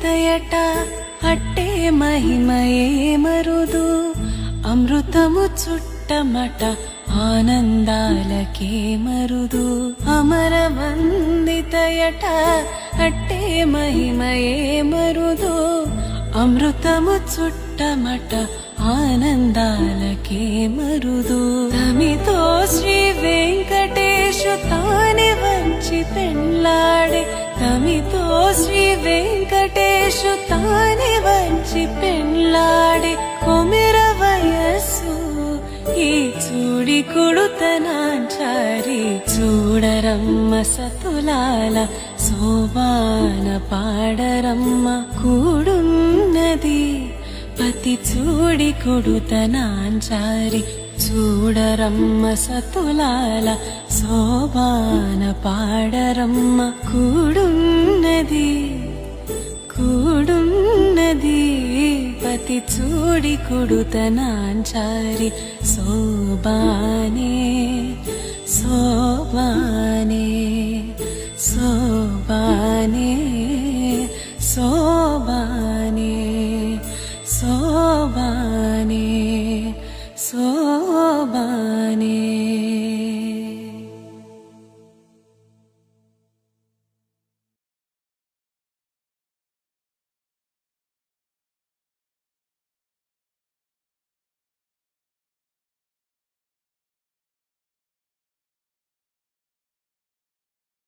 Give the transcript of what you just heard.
వందితయట అట్టే మహిమయే మరుదు అమృతము చుట్టమట ఆనందాలకే మరుదు అమర వందితయట అట్టే మహిమయే మరుదు అమృతము చుట్టమట ఆనందాలకే మరుదు తమితో శ్రీ వెంకటేశు తానే వచ్చి పెళ్ళాడే తమితో శ్రీ వెంకటేశు తానే వచ్చి పెళ్ళాడే కొమెర వయస్సు ఈ చూడి కొడుతనాంచారి చూడరమ్మ సతులాల శోభాన పాడరమ్మ కూడున్నది పతి చూడి కొడుతనాంచారి చూడరమ్మ సతులాల శోభాన పాడరమ్మ కూడున్నది కూడున్నది పతి చూడి కొడుతనాంచారి శోభానే శోభానే శోభానే శోభానే